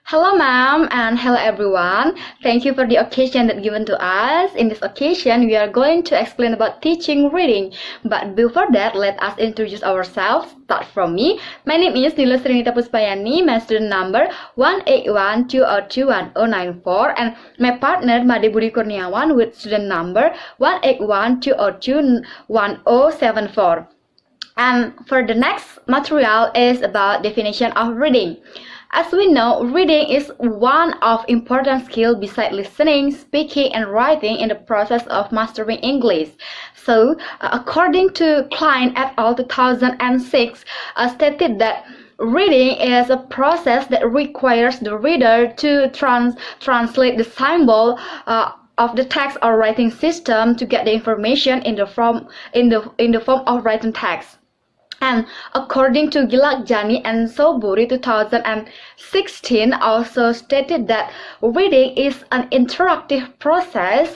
Hello, ma'am, and hello, everyone. Thank you for the occasion that given to us. In this occasion, we are going to explain about teaching reading. But before that, let us introduce ourselves. Start from me. My name is Nila Srinita Puspayani. My student number 18120211094, and my partner Made Budi Kurniawan with student number 18120211074. And for the next material is about definition of reading. As we know, reading is one of important skill besides listening, speaking, and writing in the process of mastering English. So, according to Klein et al. 2006, stated that reading is a process that requires the reader to translate the symbol of the text or writing system to get the information in the form of written text. And according to Gilakjani and Soburi 2016 also stated that reading is an interactive process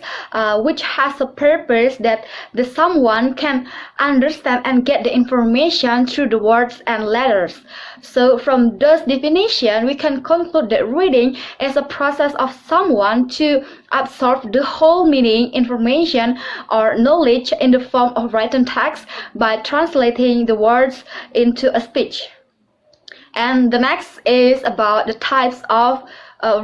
which has a purpose that someone can understand and get the information through the words and letters. So from those definitions, we can conclude that reading is a process of someone to absorb the whole meaning, information, or knowledge in the form of written text by translating the words into a speech. And the next is about the types of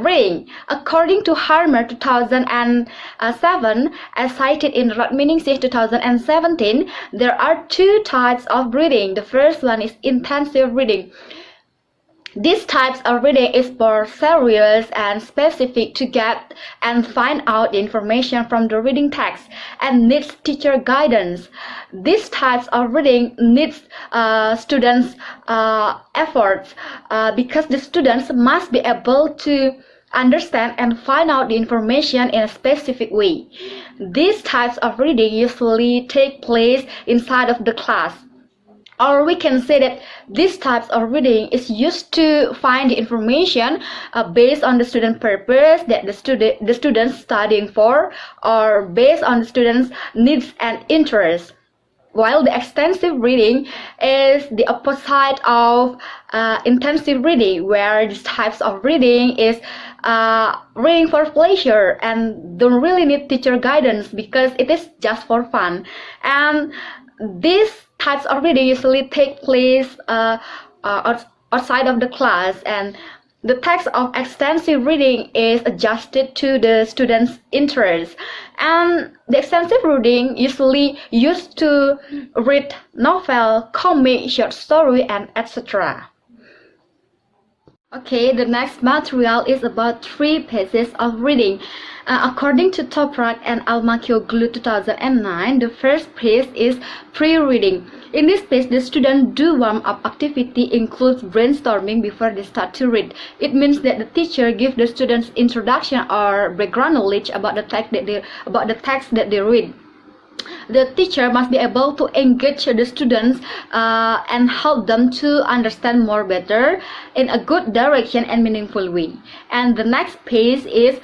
reading. According to Harmer 2007, as cited in Rotmeningsih 2017, there are two types of reading. The first one is intensive reading. These types of reading is more serious and specific to get and find out the information from the reading text and needs teacher guidance. These types of reading needs students' efforts because the students must be able to understand and find out the information in a specific way. These types of reading usually take place inside of the class. Or we can say that these types of reading is used to find the information based on the student purpose that the students studying for, or based on the students' needs and interests. While the extensive reading is the opposite of intensive reading, where these types of reading is reading for pleasure and don't really need teacher guidance because it is just for fun. And these types of reading usually take place outside of the class, and the text of extensive reading is adjusted to the student's interests. And the extensive reading usually used to read novel, comic, short story, and etc. Okay, the next material is about three phases of reading. According to Toprak and Almakioglu 2009, the first phase is pre-reading. In this phase, the students do warm-up activity includes brainstorming before they start to read. It means that the teacher gives the students introduction or background knowledge about the text that they read. The teacher must be able to engage the students and help them to understand more better in a good direction and meaningful way. And the next phase is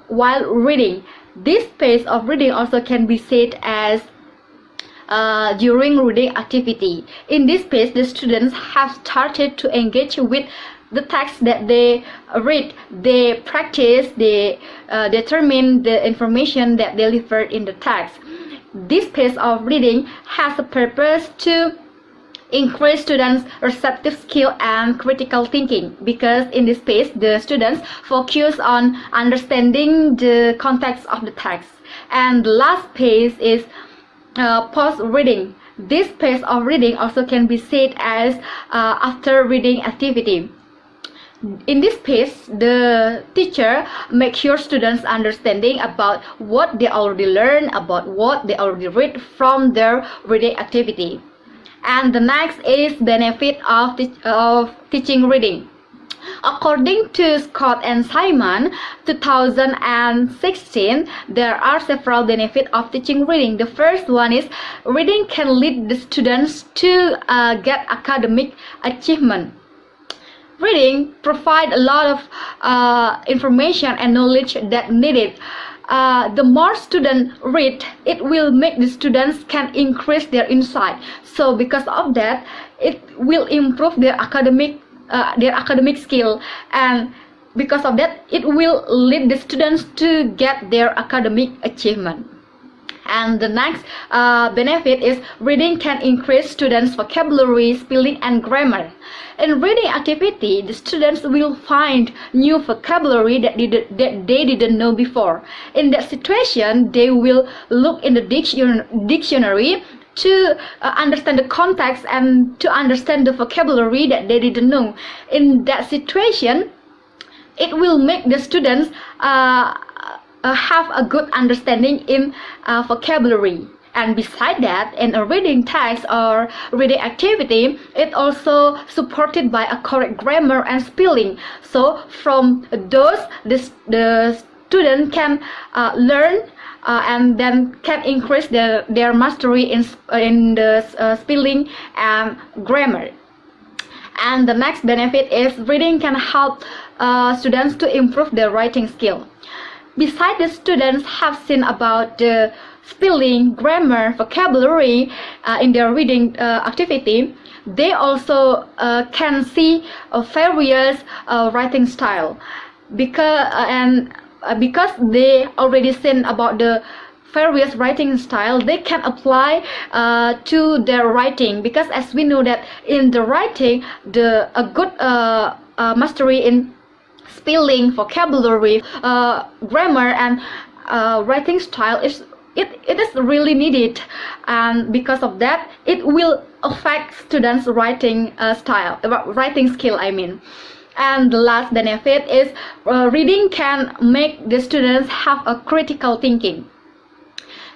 while reading. This phase of reading also can be said as during reading activity. In this phase, the students have started to engage with the text that they read. They practice, they determine the information that they delivered in the text. This phase of reading has a purpose to increase students' receptive skill and critical thinking, because in this phase the students focus on understanding the context of the text. And the last phase is post-reading. This phase of reading also can be said as after reading activity. In this phase, the teacher makes sure students understanding about what they already learned, about what they already read from their reading activity. And the next is benefit of teaching reading. According to Scott and Simon 2016, there are several benefits of teaching reading. The first one is reading can lead the students to get academic achievement. Reading provides a lot of information and knowledge that needed. The more students read, it will make the students can increase their insight. So because of that, it will improve their academic skill, and because of that, it will lead the students to get their academic achievement. And the next benefit is reading can increase students' vocabulary, spelling, and grammar. In reading activity, the students will find new vocabulary that they didn't know before. In that situation, they will look in the dictionary to understand the context and to understand the vocabulary that they didn't know. In that situation, it will make the students have a good understanding in vocabulary. And beside that, in a reading text or reading activity, it also supported by a correct grammar and spelling. So from those, the student can learn and then can increase their mastery in the spelling and grammar. And the next benefit is reading can help students to improve their writing skill. Besides, the students have seen about the spelling, grammar, vocabulary in their reading activity. They also can see various writing style because they already seen about the various writing style, they can apply to their writing, because as we know that in the writing, a good mastery in spelling, vocabulary, grammar, and writing style is really needed, and because of that, it will affect students' writing skill. And the last benefit is reading can make the students have a critical thinking.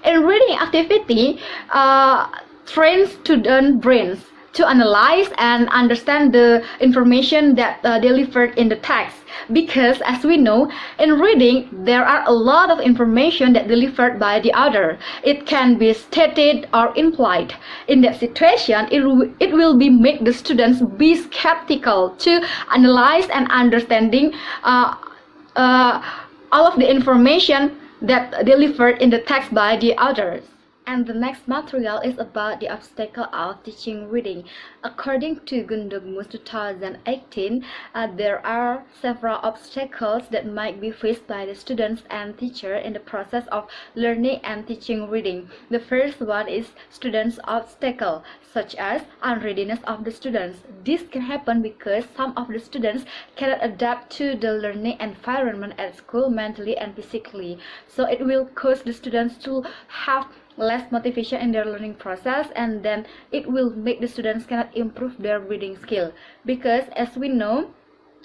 In reading activity, trains student brains to analyze and understand the information that delivered in the text, because as we know, in reading there are a lot of information that delivered by the other. It can be stated or implied. In that situation, it will be make the students be skeptical to analyze and understanding all of the information that delivered in the text by the others. And the next material is about the obstacle of teaching reading. According to Gundogmus 2018, there are several obstacles that might be faced by the students and teacher in the process of learning and teaching reading. The first one is students' obstacle, such as unreadiness of the students. This can happen because some of the students cannot adapt to the learning environment at school mentally and physically. So it will cause the students to have less motivation in their learning process, and then it will make the students cannot improve their reading skill, because as we know,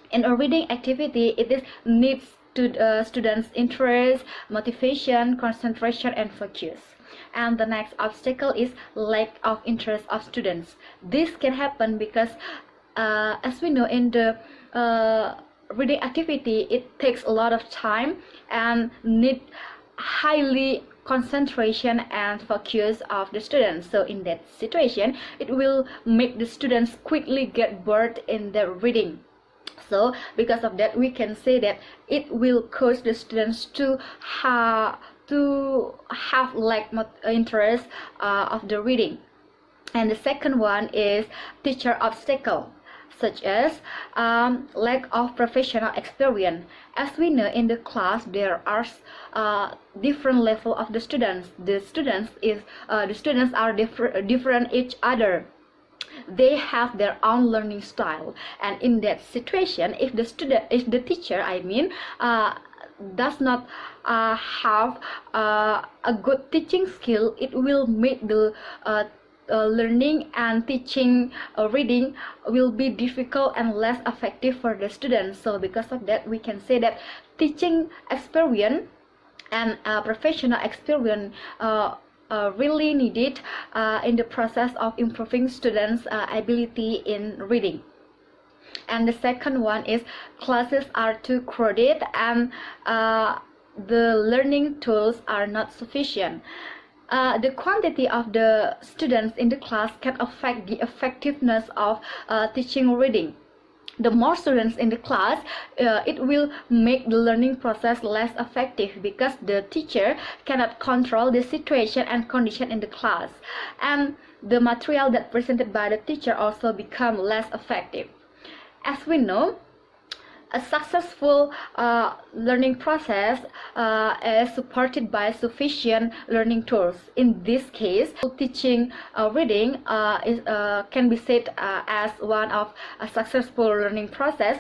in a reading activity, it needs to students' interest, motivation, concentration, and focus. And the next obstacle is lack of interest of students. This can happen because as we know, in the reading activity, it takes a lot of time and need highly concentration and focus of the students. So in that situation, it will make the students quickly get bored in their reading. So because of that, we can say that it will cause the students to have lack interest of the reading. And the second one is teacher obstacle, such as lack of professional experience. As we know, in the class there are different level of the students. The students are different each other. They have their own learning style, and in that situation, if the teacher does not have a good teaching skill, it will make the learning and teaching reading will be difficult and less effective for the students. So because of that, we can say that teaching experience and professional experience really needed in the process of improving students' ability in reading. And the second one is classes are too crowded and the learning tools are not sufficient. The quantity of the students in the class can affect the effectiveness of teaching reading. The more students in the class, it will make the learning process less effective, because the teacher cannot control the situation and condition in the class, and the material that presented by the teacher also become less effective. As we know, A successful learning process is supported by sufficient learning tools. In this case, teaching reading can be said as one of a successful learning process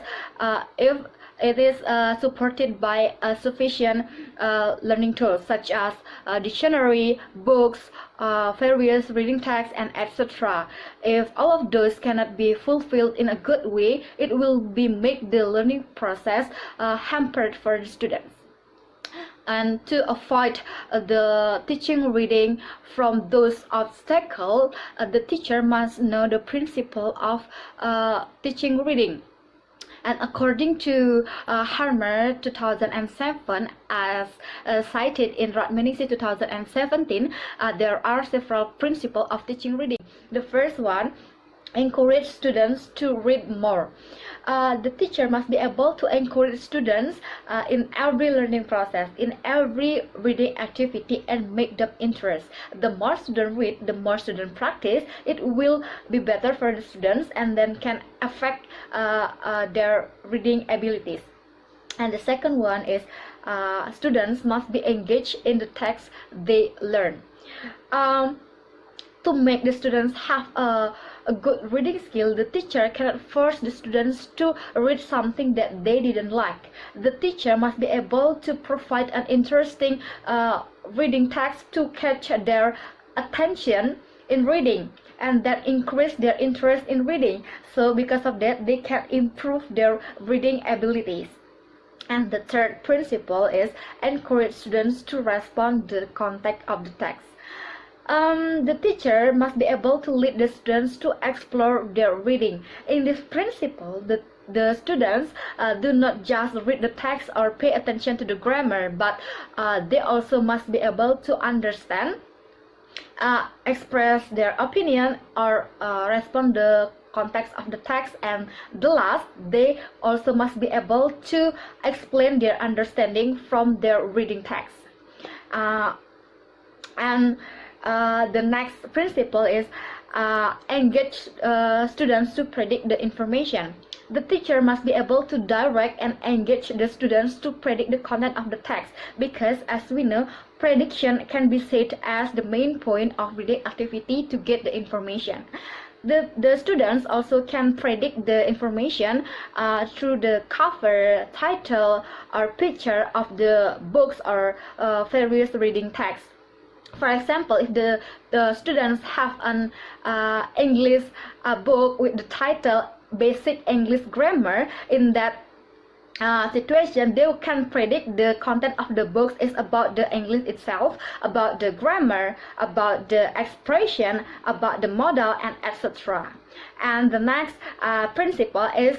if it is supported by sufficient learning tools such as dictionary, books, various reading texts, and etc. If all of those cannot be fulfilled in a good way, it will be make the learning process hampered for the students. And to avoid the teaching reading from those obstacles, the teacher must know the principle of teaching reading. And according to Harmer 2007, as cited in Ratmanisi 2017, there are several principles of teaching reading. The first one, encourage students to read more. The teacher must be able to encourage students in every learning process, in every reading activity, and make them interest. The more students read, the more students practice, it will be better for the students and then can affect their reading abilities. And the second one is students must be engaged in the text they learn. To make the students have a good reading skill, the teacher cannot force the students to read something that they didn't like. The teacher must be able to provide an interesting reading text to catch their attention in reading, and that increase their interest in reading. So because of that, they can improve their reading abilities. And the third principle is encourage students to respond to the content of the text. The teacher must be able to lead the students to explore their reading. In this principle, the students do not just read the text or pay attention to the grammar, but they also must be able to understand, express their opinion, or respond the context of the text. And the last, they also must be able to explain their understanding from their reading text. The next principle is engage students to predict the information. The teacher must be able to direct and engage the students to predict the content of the text, because as we know, prediction can be said as the main point of reading activity to get the information. The students also can predict the information through the cover, title, or picture of the books or various reading texts. For example, if the students have an English book with the title Basic English Grammar, in that situation, they can predict the content of the books is about the English itself, about the grammar, about the expression, about the model, and etc. And the next principle is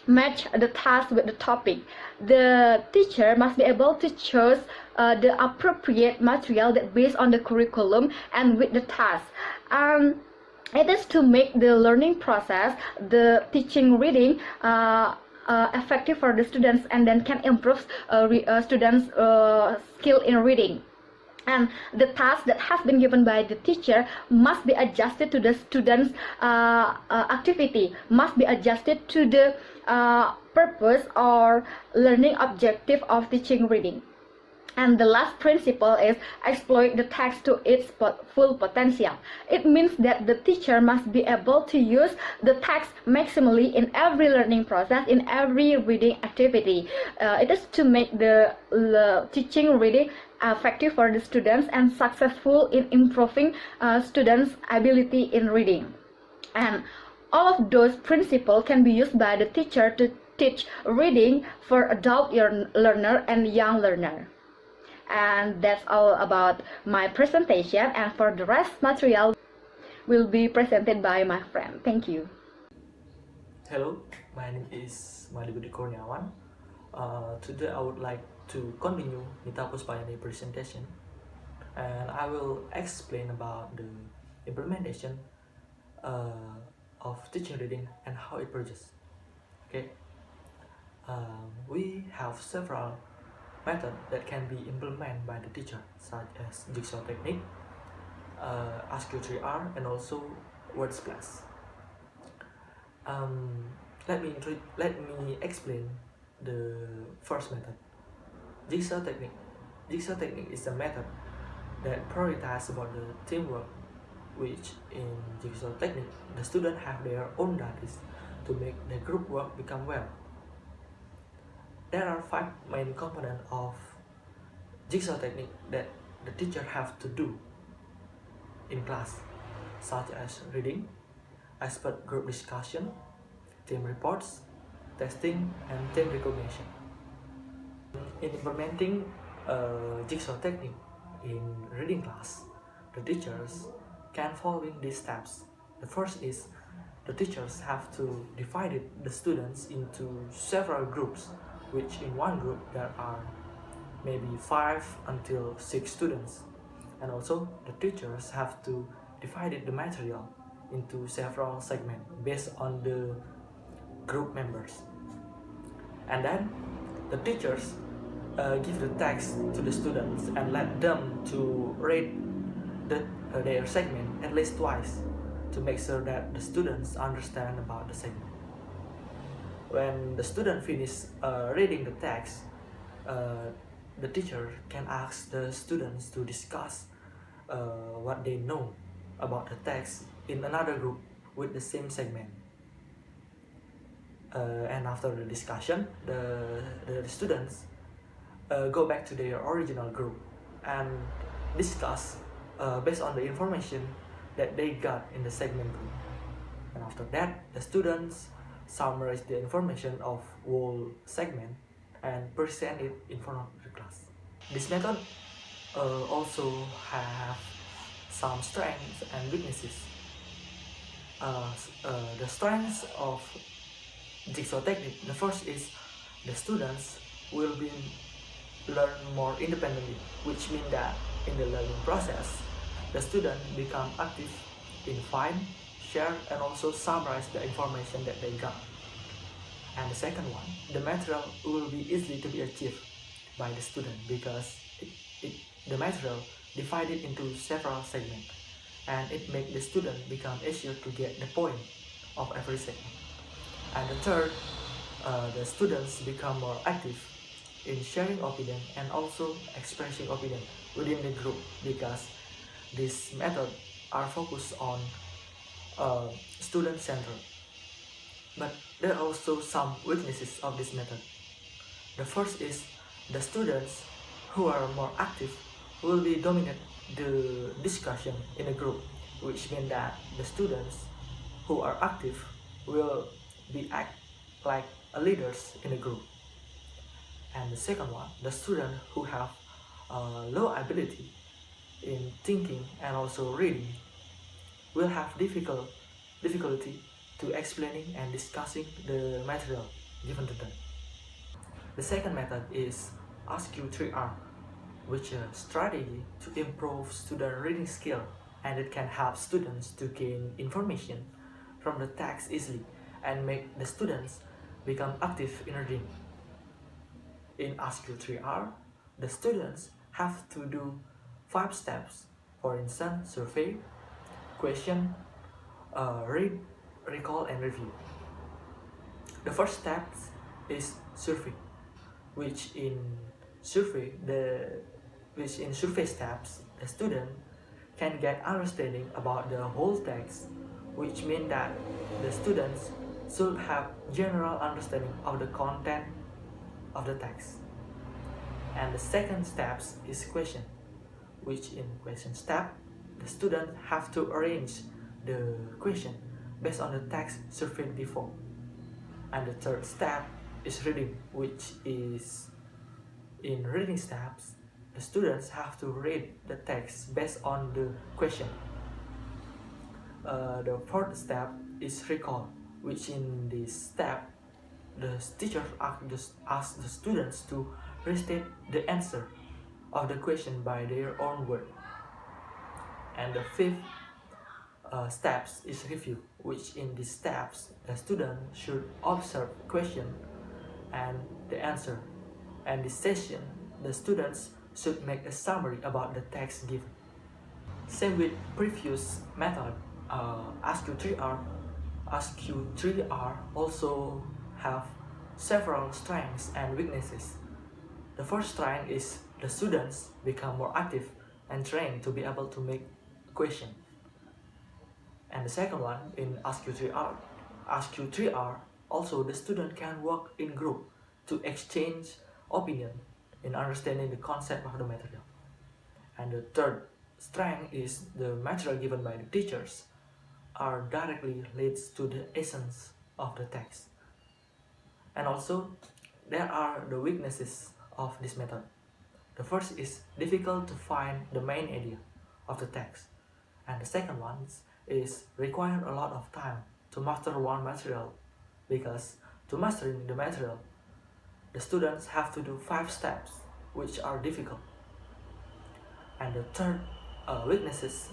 match the task with the topic. The teacher must be able to choose the appropriate material that based on the curriculum and with the task. It is to make the learning process, the teaching reading, effective for the students, and then can improve students' skill in reading. And the task that has been given by the teacher must be adjusted to the students' activity, must be adjusted to the purpose or learning objective of teaching reading. And the last principle is exploit the text to its full potential. It means that the teacher must be able to use the text maximally in every learning process, in every reading activity. It is to make the teaching reading effective for the students and successful in improving students' ability in reading. And all of those principles can be used by the teacher to teach reading for adult learner and young learner. And that's all about my presentation, and for the rest material will be presented by my friend. Thank you. Hello, my name is Madi Budi Kurniawan. Today I would like to continue Nita Puspayani presentation, and I will explain about the implementation of teaching reading and how it produces. Okay, we have several methods that can be implemented by the teacher, such as jigsaw technique, ASCII3R, and also word splash. Let me explain the first method, jigsaw technique. Jigsaw technique is a method that prioritizes about the teamwork, which in jigsaw technique, the students have their own duties to make the group work become well. There are 5 main components of jigsaw technique that the teacher have to do in class, such as reading, expert group discussion, team reports, testing, and team recognition. In implementing jigsaw technique in reading class, the teachers can following these steps. The first is the teachers have to divide the students into several groups, which in one group there are maybe 5 until 6 students. And also the teachers have to divide the material into several segments based on the group members. And then the teachers give the text to the students and let them to read their segment at least twice to make sure that the students understand about the segment. When the student finish reading the text, the teacher can ask the students to discuss what they know about the text in another group with the same segment. And after the discussion, the students go back to their original group and discuss based on the information that they got in the segment group. And after that, the students summarize the information of whole segment and present it in front of the class. This method also have some strengths and weaknesses. The strengths of jigsaw technique, the first is the students will be learn more independently, which means that in the learning process, the student become active in find, share, and also summarize the information that they got. And the second one, the material will be easily to be achieved by the student because the material divided into several segments, and it makes the student become easier to get the point of every segment. And the third, the students become more active in sharing opinion and also expressing opinion within the group because this method are focused on student center. But there are also some weaknesses of this method. The first is the students who are more active will be dominate the discussion in a group, which means that the students who are active will be act like leaders in a group. And the second one, the students who have low ability in thinking and also reading will have difficulty to explaining and discussing the material given to them. The second method is ASQ3R, which is a strategy to improve student reading skill, and it can help students to gain information from the text easily and make the students become active in reading. In ASQ3R, the students have to do 5 steps, for instance, survey, question, read, recall, and review. The first step is survey, which in survey steps, the student can get understanding about the whole text, which means that the students should have general understanding of the content of the text. And the second step is question, which in question step, the student have to arrange the question based on the text surveyed before. And the third step is reading, which is in reading steps, the students have to read the text based on the question. The fourth step is recall, which in this step, the teacher asks the students to restate the answer of the question by their own word. And the fifth steps is review, which in these steps, the student should observe the question and the answer. And this session, the students should make a summary about the text given. Same with previous method, ASQ3R, SQ3R also have several strengths and weaknesses. The first strength is the students become more active and trained to be able to make question. And the second one, in SQ3R, also the student can work in group to exchange opinion in understanding the concept of the material. And the third strength is the material given by the teachers are directly leads to the essence of the text. And also, there are the weaknesses of this method. The first is difficult to find the main idea of the text. And the second one is require a lot of time to master one material, because to mastering the material, the students have to do 5 steps which are difficult. And the third weaknesses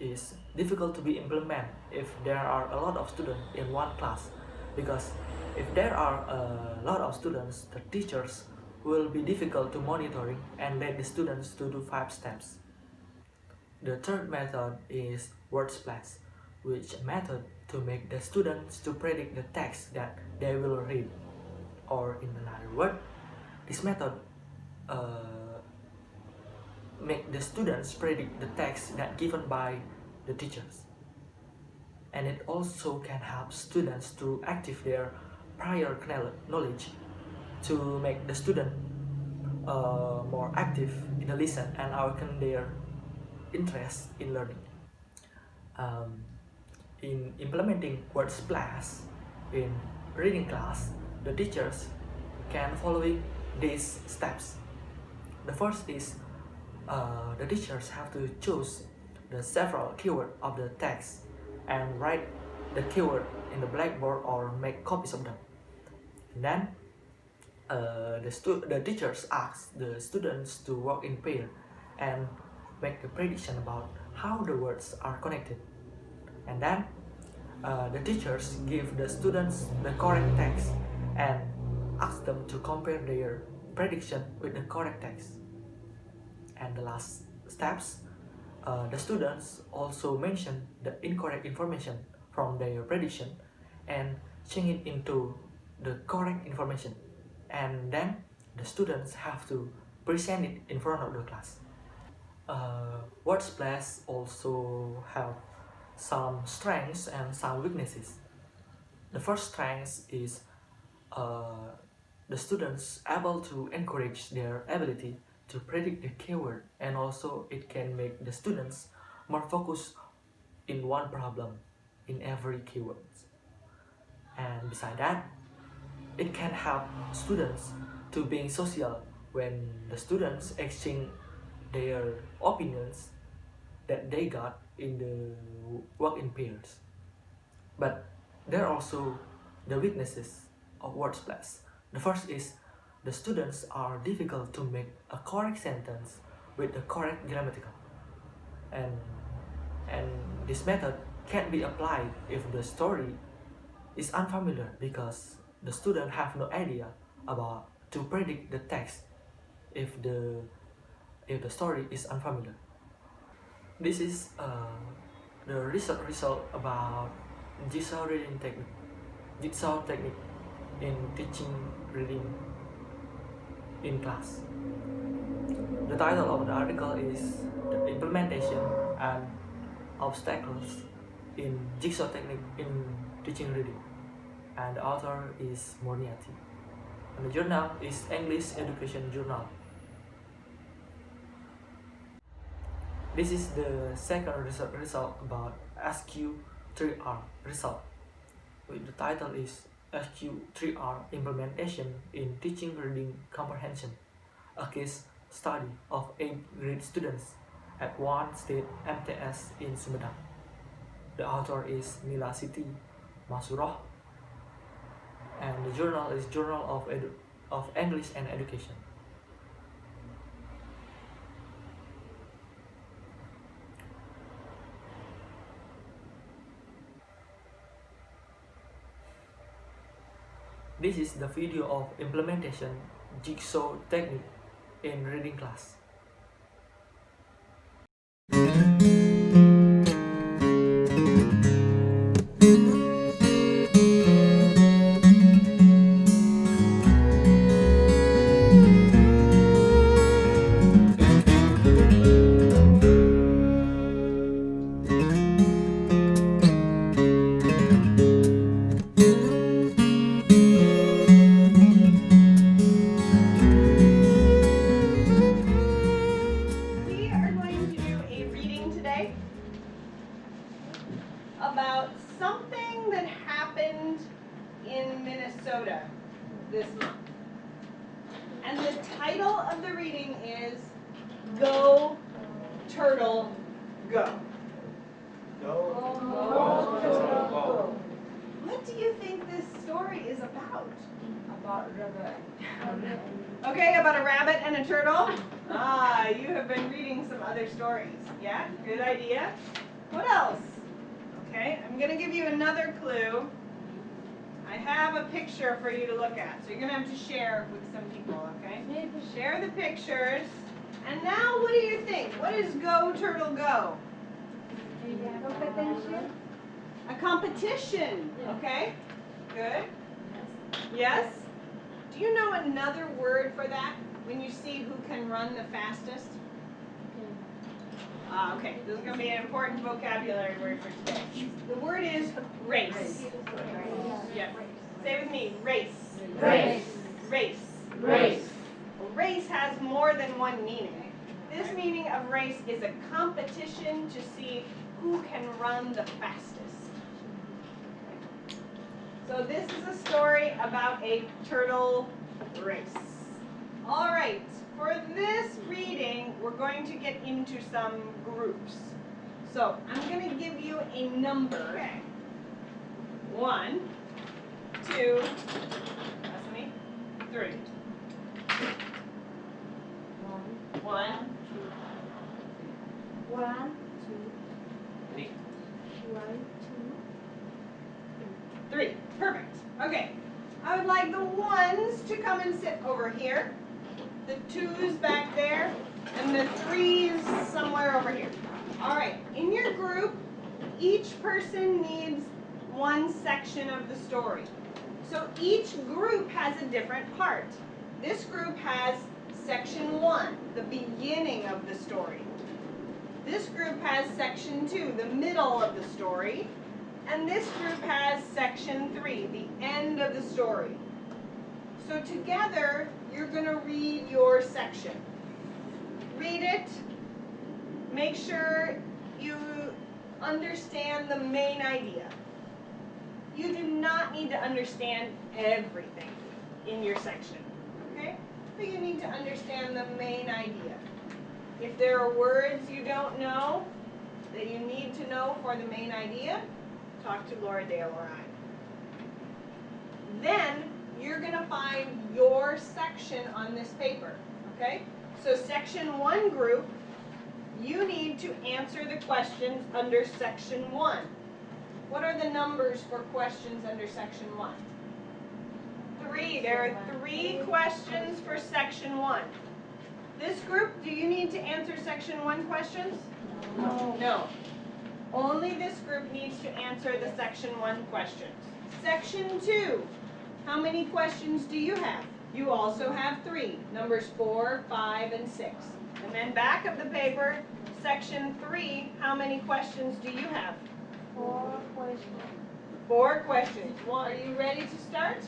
is difficult to be implemented if there are a lot of students in one class, because if there are a lot of students, the teachers will be difficult to monitoring and let the students to do 5 steps. The third method is word splash, which method to make the students to predict the text that they will read. Or in another word, this method make the students predict the text that given by the teachers. And it also can help students to active their prior knowledge to make the student more active in the listen and awaken their interest in learning. In implementing word splash in reading class, the teachers can following these steps. The first is the teachers have to choose the several keywords of the text and write the keyword in the blackboard or make copies of them. And then the teachers ask the students to work in pair and make a prediction about how the words are connected. And then the teachers give the students the correct text and ask them to compare their prediction with the correct text. And the last steps, the students also mention the incorrect information from their prediction and change it into the correct information. And then the students have to present it in front of the class. Word splash also have some strengths and some weaknesses. The first strength is the students able to encourage their ability to predict the keyword, and also it can make the students more focused in one problem in every keyword. And beside that, it can help students to being social when the students exchange their opinions that they got in the work in pairs. But there are also the weaknesses of word splash. The first is the students are difficult to make a correct sentence with the correct grammatical. And this method can be applied if the story is unfamiliar, because the student have no idea about to predict the text if the story is unfamiliar. This is the result about jigsaw technique in teaching reading in class. The title of the article is The Implementation and Obstacles in Jigsaw Technique in Teaching Reading, and the author is Murniati, and the journal is English Education Journal. This is the second result about SQ3R result, with the title is SQ3R Implementation in Teaching Reading Comprehension, a case study of 8th grade students at one state MTS in Sumedang. The author is Mila Siti Masuroh, and the journal is Journal of English and Education. This is the video of implementation jigsaw technique in reading class. title of the reading is Go, Turtle, Go. Go. What do you think this story is about? About rabbit. Okay, about a rabbit and a turtle? Ah, you have been reading some other stories. Yeah, good idea. What else? Okay, I'm going to give you another clue. I have a picture for you to look at, so you're going to have to share with some people, okay? Share the pictures. And now, what do you think? What is Go, Turtle, Go? A competition, okay? Good. Yes? Do you know another word for that when you see who can run the fastest? Okay, this is going to be an important vocabulary word for today. The word is race. Yeah. Say with me, race. Race. Race. Race. Well, race has more than one meaning. This meaning of race is a competition to see who can run the fastest. So this is a story about a turtle race. All right, for this reading, we're going to get into some groups. So I'm going to give you a number. Okay. 1, 2, that's me, 3. 1, 3. Perfect. Okay. I would like the 1s to come and sit over here, the 2s back there, and the 3s somewhere over here. All right. In your group, each person needs one section of the story. So each group has a different part. This group has section 1, the beginning of the story. This group has section 2, the middle of the story. And this group has section 3, the end of the story. So together, you're going to read your section. Read it. Make sure you understand the main idea. You do not need to understand everything in your section, okay? But you need to understand the main idea. If there are words you don't know that you need to know for the main idea, talk to Laura Dale or I. Then you're going to find your section on this paper, okay? So section 1 group, you need to answer the questions under section 1. What are the numbers for questions under section 1? 3. There are 3 questions for section 1. This group, do you need to answer section 1 questions? No. Only this group needs to answer the section 1 questions. Section 2, how many questions do you have? You also have 3, numbers 4, 5, and 6. And then back of the paper, section 3, how many questions do you have? 4 questions. 4 questions. Are you ready to start?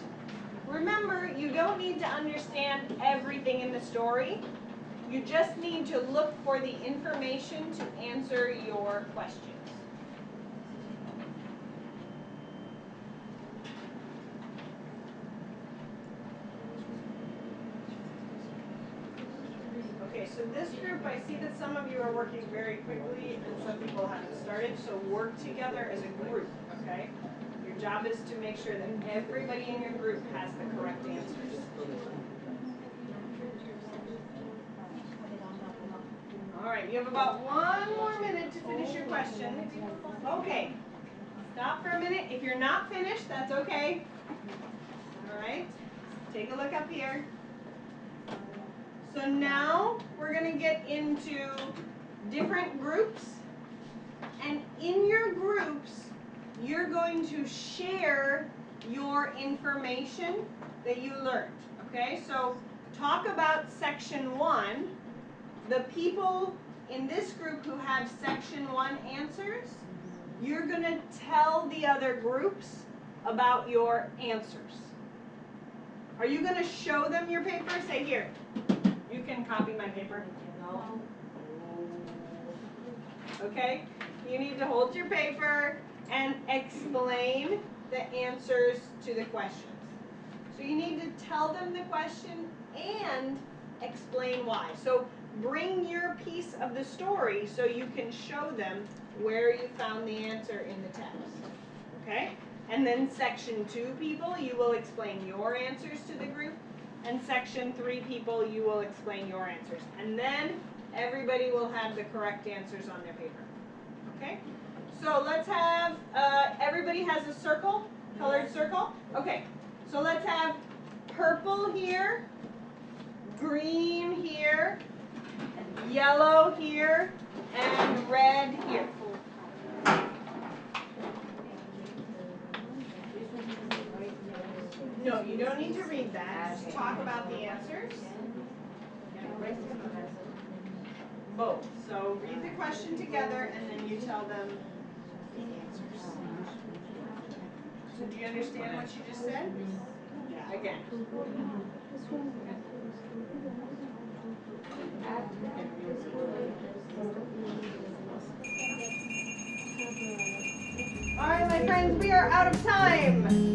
Remember, you don't need to understand everything in the story. You just need to look for the information to answer your questions. Okay, so this group, I see that some of you are working very quickly and some people haven't started, so work together as a group, okay? Your job is to make sure that everybody in your group has the correct answers. All right, you have about 1 more minute to finish your question. Okay, stop for a minute. If you're not finished, that's okay. All right, take a look up here. So now we're going to get into different groups. And in your groups, you're going to share your information that you learned. Okay, so talk about section 1. The people in this group who have section 1 answers, you're going to tell the other groups about your answers. Are you going to show them your paper? Say, here, you can copy my paper. No. Okay? You need to hold your paper and explain the answers to the questions. So you need to tell them the question and explain why. So bring your piece of the story so you can show them where you found the answer in the text. Okay? And then section 2 people, you will explain your answers to the group. And section 3 people, you will explain your answers. And then everybody will have the correct answers on their paper. Okay? So let's have, everybody has a circle, colored circle? Okay, so let's have purple here, green here, yellow here, and red here. No, you don't need to read that. Just talk about the answers. Both. So read the question together and then you tell them the answers. So do you understand what you just said? Yeah, again. All right, my friends, we are out of time.